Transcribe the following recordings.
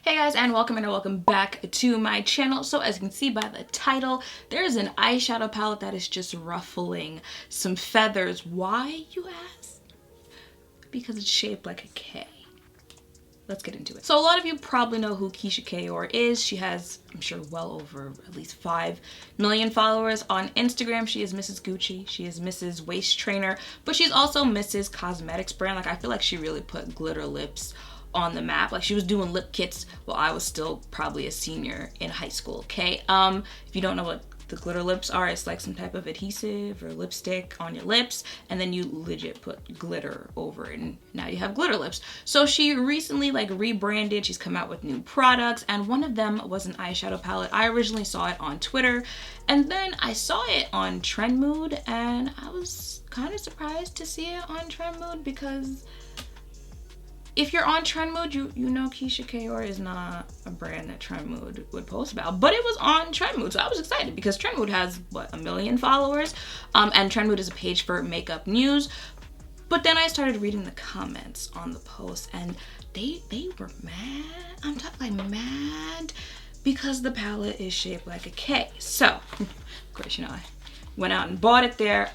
Hey guys, and welcome back to my channel. So as you can see by the title, there's an eyeshadow palette that is just ruffling some feathers. Why, you ask? Because it's shaped like a K. Let's get into it. So a lot of you probably know who Kaoir is. She has, I'm sure, well over at least 5 million followers on Instagram. She is Mrs. Gucci. She is Mrs. Waist Trainer, but she's also Mrs. Cosmetics brand. Like, I feel like she really put glitter lips on the map. Like, she was doing lip kits while I was still probably a senior in high school. Okay, if you don't know what the glitter lips are, it's like some type of adhesive or lipstick on your lips, and then you legit put glitter over it, and now you have glitter lips. So she recently like rebranded. She's come out with new products, and one of them was an eyeshadow palette. I originally saw it on Twitter, and then I saw it on Trend Mood, and I was kind of surprised to see it on Trend Mood, because if you're on Trend Mood, you know Kaoir is not a brand that Trend Mood would post about, but it was on Trend Mood, so I was excited because Trend Mood has, what, 1 million followers, and Trend Mood is a page for makeup news. But then I started reading the comments on the post, and they were mad. I'm talking like mad, because the palette is shaped like a K. So, of course, you know, I went out and bought it there.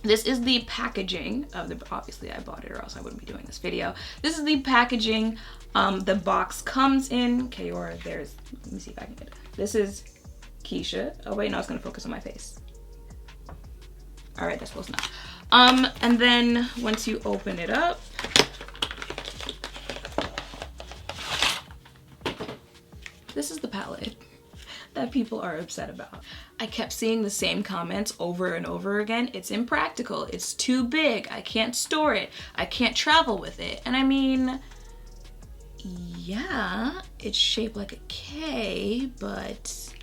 This is the packaging of the, obviously I bought it or else I wouldn't be doing this video. This is the packaging the box comes in. Kaoir, there's, let me see if I can get it. This is Keisha. Oh wait, no, it's gonna focus on my face. All right, that's close enough. And then once you open it up, this is the palette that people are upset about. I kept seeing the same comments over and over again. It's impractical, it's too big, I can't store it, I can't travel with it. And I mean, yeah, it's shaped like a K, but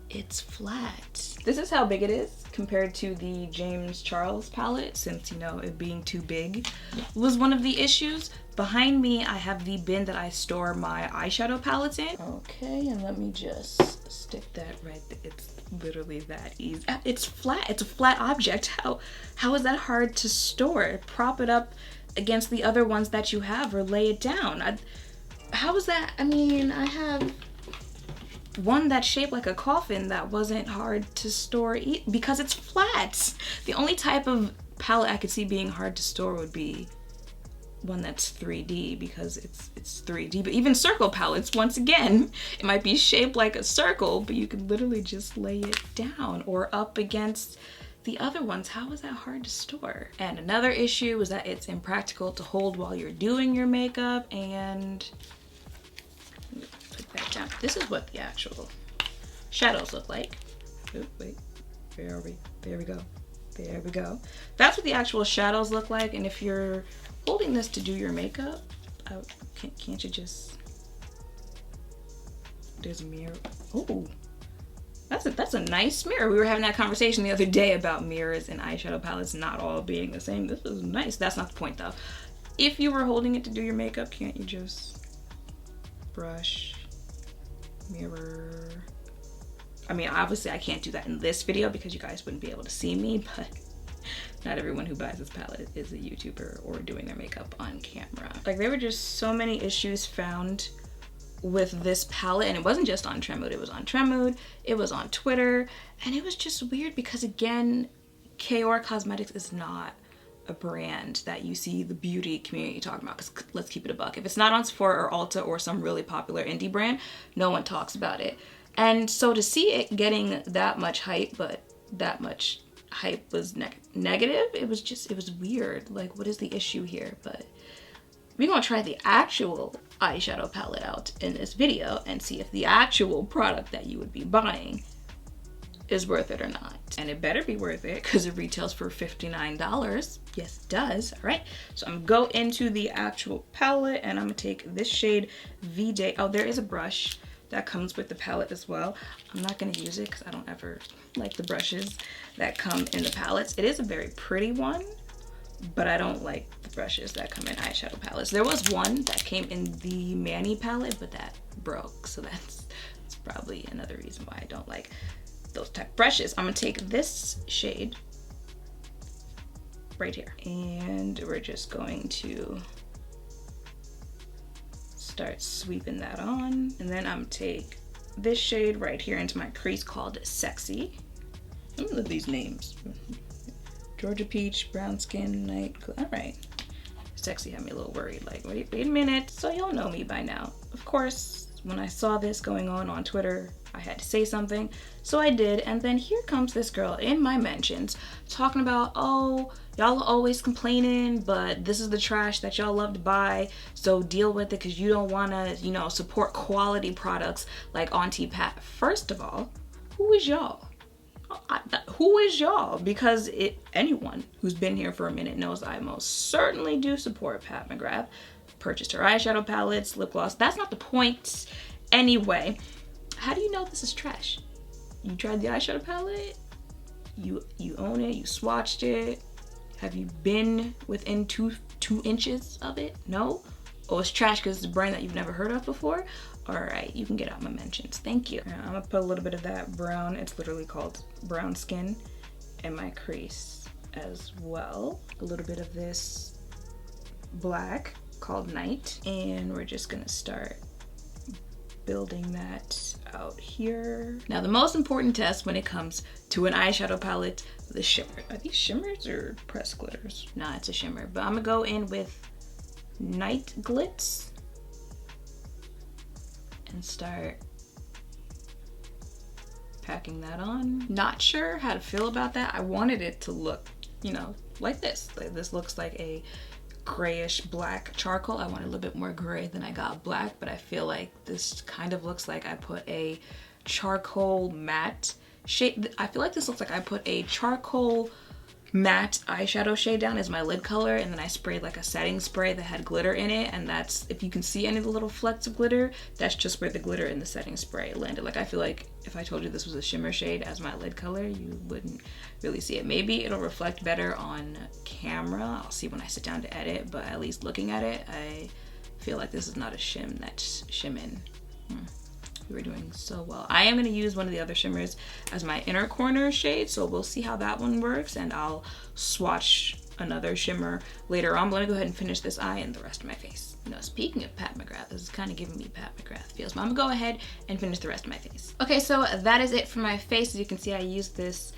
it's flat. This is how big it is compared to the James Charles palette, since, you know, it being too big was one of the issues. Behind me, I have the bin that I store my eyeshadow palettes in. Okay, and let me just stick that right there. It's literally that easy. It's flat, it's a flat object. How is that hard to store? Prop it up against the other ones that you have, or lay it down. How is that? I mean, I have one that's shaped like a coffin that wasn't hard to store because it's flat. The only type of palette I could see being hard to store would be one that's 3D, because it's 3D. But even circle palettes, once again, it might be shaped like a circle, but you could literally just lay it down or up against the other ones. How is that hard to store? And another issue is that it's impractical to hold while you're doing your makeup. And put that down. This is what the actual shadows look like. Oh, wait, where are we? There we go. There we go. That's what the actual shadows look like. And if you're holding this to do your makeup, can't you just, there's a mirror. Oh, that's a nice mirror. We were having that conversation the other day about mirrors and eyeshadow palettes not all being the same. This is nice. That's not the point though. If you were holding it to do your makeup, can't you just brush, mirror? I mean, obviously I can't do that in this video because you guys wouldn't be able to see me, but not everyone who buys this palette is a YouTuber or doing their makeup on camera. Like, there were just so many issues found with this palette, and it wasn't just on Trend Mood. It was on Trend Mood, it was on Twitter, and it was just weird because, again, Kaoir Cosmetics is not a brand that you see the beauty community talking about, because let's keep it a buck. If it's not on Sephora or Ulta or some really popular indie brand, no one talks about it. And so to see it getting that much hype, but that much hype was negative, it was weird. Like, what is the issue here? But we're gonna try the actual eyeshadow palette out in this video and see if the actual product that you would be buying is worth it or not. And it better be worth it, because it retails for $59. Yes, it does. All right, so I'm gonna go into the actual palette, and I'm gonna take this shade V-Day. Oh, there is a brush that comes with the palette as well. I'm not gonna use it because I don't ever like the brushes that come in the palettes. It is a very pretty one, but I don't like the brushes that come in eyeshadow palettes. There was one that came in the Manny palette, but that broke, so that's probably another reason why I don't like those type of brushes. I'm gonna take this shade right here, and we're just going to start sweeping that on. And then I'm take this shade right here into my crease called Sexy. I love these names. Georgia Peach, Brown Skin, Night. All right. Sexy had me a little worried, like, wait a minute. So y'all know me by now. Of course, when I saw this going on Twitter, I had to say something. So I did, and then here comes this girl in my mentions talking about, oh, y'all are always complaining, but this is the trash that y'all love to buy, so deal with it because you don't want to, you know, support quality products like Auntie Pat. First of all, who is y'all? Who is y'all? Because anyone who's been here for a minute knows I most certainly do support Pat McGrath. Purchased her eyeshadow palettes, lip gloss. That's not the point. Anyway, how do you know this is trash? You tried the eyeshadow palette? You own it? You swatched it? Have you been within two inches of it? No? Oh, it's trash because it's a brand that you've never heard of before? All right, you can get out my mentions. Thank you. I'm gonna put a little bit of that brown, it's literally called Brown Skin, in my crease as well. A little bit of this black called Night, and we're just gonna start building that out here. Now, the most important test when it comes to an eyeshadow palette, the shimmer. Are these shimmers or pressed glitters? Nah, it's a shimmer, but I'm gonna go in with Night Glitz and start packing that on. Not sure how to feel about that. I wanted it to look, you know, like this. Like, this looks like a grayish black charcoal. I want a little bit more gray than I got black, but I feel like this kind of looks like I put a charcoal matte shade. I feel like this looks like I put a charcoal matte eyeshadow shade down as my lid color, and then I sprayed like a setting spray that had glitter in it, and that's, if you can see any of the little flecks of glitter, that's just where the glitter in the setting spray landed. Like, I feel like if I told you this was a shimmer shade as my lid color, you wouldn't really see it. Maybe it'll reflect better on camera. I'll see when I sit down to edit, but at least looking at it, I feel like this is not a shim that's shimming. We were doing so well. I am gonna use one of the other shimmers as my inner corner shade, so we'll see how that one works, and I'll swatch another shimmer later on. But let me go ahead and finish this eye and the rest of my face. You know, speaking of Pat McGrath, this is kind of giving me Pat McGrath feels, but I'm gonna go ahead and finish the rest of my face. Okay, so that is it for my face. As you can see, I used this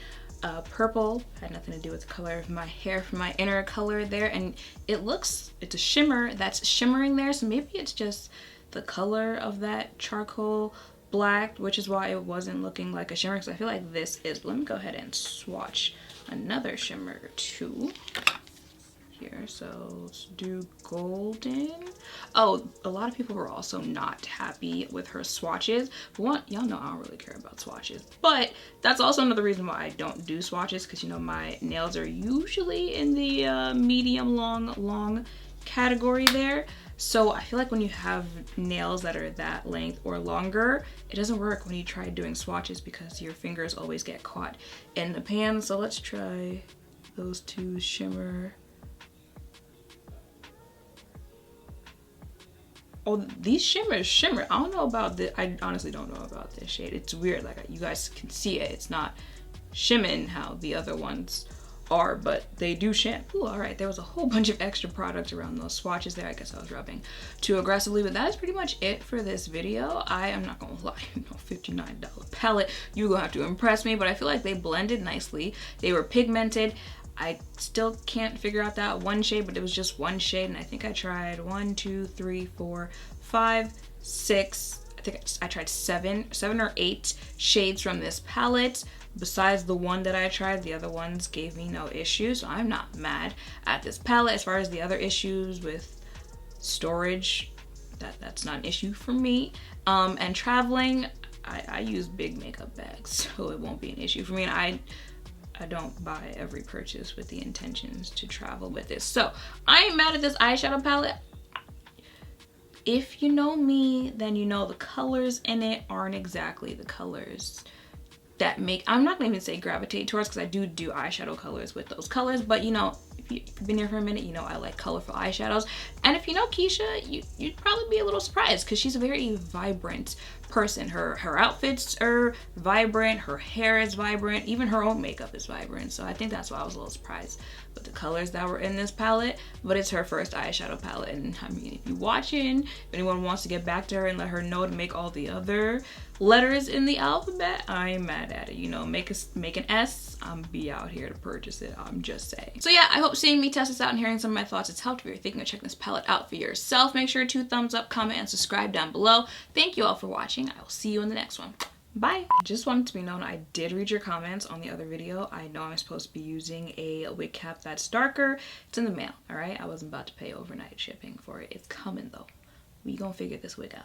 purple, had nothing to do with the color of my hair, for my inner color there, and it's a shimmer that's shimmering there, so maybe it's just the color of that charcoal black, which is why it wasn't looking like a shimmer, because I feel like this is. Let me go ahead and swatch another shimmer too here. So let's do golden. Oh, a lot of people were also not happy with her swatches. But one, y'all know I don't really care about swatches, but that's also another reason why I don't do swatches, because, you know, my nails are usually in the medium long category there. So I feel like when you have nails that are that length or longer, it doesn't work when you try doing swatches because your fingers always get caught in the pan. So let's try those two shimmer. Oh, these shimmers shimmer. I don't know about this. I honestly don't know about this shade. It's weird. Like, you guys can see it. It's not shimming how the other ones are, but they do shim. Ooh, all right, there was a whole bunch of extra product around those swatches there. I guess I was rubbing too aggressively, but that is pretty much it for this video. I am not gonna lie, you know, $59 palette, you're gonna have to impress me, but I feel like they blended nicely. They were pigmented. I still can't figure out that one shade, but it was just one shade, and I think I tried 1, 2, 3, 4, 5, 6, I think I tried seven or 8 shades from this palette. Besides the one that I tried, the other ones gave me no issues, so I'm not mad at this palette. As far as the other issues with storage, that's not an issue for me. And traveling, I use big makeup bags, so it won't be an issue for me. And I don't buy every purchase with the intentions to travel with this. So I ain't mad at this eyeshadow palette. If you know me, then you know the colors in it aren't exactly the colors that make, I'm not gonna even say gravitate towards, because I do eyeshadow colors with those colors, but, you know, if you've been here for a minute, you know I like colorful eyeshadows. And if you know Keisha, you'd probably be a little surprised because she's a very vibrant person. Her outfits are vibrant, her hair is vibrant, even her own makeup is vibrant. So I think that's why I was a little surprised with the colors that were in this palette. But it's her first eyeshadow palette, and I mean, if you're watching, if anyone wants to get back to her and let her know to make all the other letters in the alphabet, I ain't mad at it. You know, make an S, I'm be out here to purchase it. I'm just saying. So yeah, I hope seeing me test this out and hearing some of my thoughts has helped. If you're thinking of checking this palette out for yourself, make sure to thumbs up, comment, and subscribe down below. Thank you all for watching. I will see you in the next one. Bye. Just wanted to be known, I did read your comments on the other video. I know I'm supposed to be using a wig cap that's darker. It's in the mail, all right? I wasn't about to pay overnight shipping for it. It's coming though. We gonna figure this wig out.